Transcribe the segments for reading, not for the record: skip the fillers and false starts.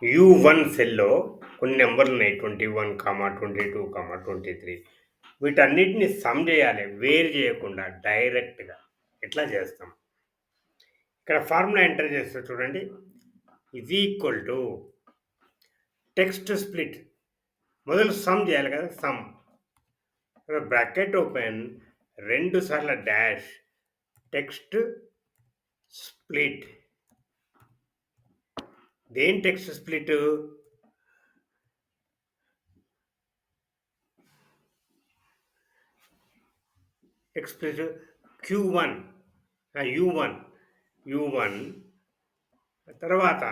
యూ1 సెల్‌లో కొన్ని నంబర్లున్నాయి. 21, 22, 23 వీటన్నిటిని సమ్ జేయాలి. వేరు జేయకుండా డైరెక్ట్‌గా. ఎట్లా జేస్తాం? ఇక్కడ ఫార్ములా ఎంటర్ చేస్తా చూడండి. Is equal to text split. మొదలు సమ్ జేయాలి కదా! సమ్. బ్రాకెట్ ఓపెన్ 2 సార్ల డాష్ టెక్స్ట్ స్ప్లిట్. దేని text split? Express Q1 U1 తర్వాత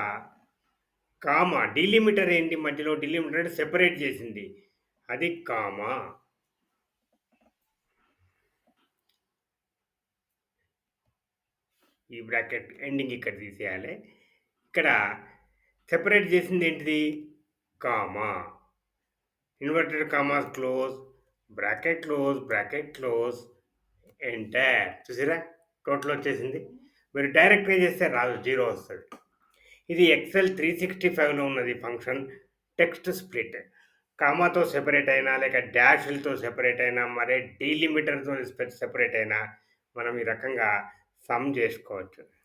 కామా డీలిమిటర్ ఏంటి మధ్యలో డీలిమిటర్ అంటే సెపరేట్ చేసింది అది కామా ఈ బ్రాకెట్ ఎండింగ్ ఇక్కడ తీసేయాలి ఇక్కడ సెపరేట్ చేసింది ఏంటిది comma inverted commas close enter చూసారా టోటల్ వచ్చేసింది మీరు డైరెక్ట్గా చేస్తే రాదు జీరో వస్తుంది ఇది ఎక్సెల్ 365లో ఉన్నది ఫంక్షన్ టెక్స్ట్ స్ప్లిట్ కామాతో సెపరేట్ అయినా లేక డాష్లతో సెపరేట్ అయినా మరే డీలిమిటర్తో సెపరేట్ అయినా మనం ఈ రకంగా సమ్ చేసుకోవచ్చు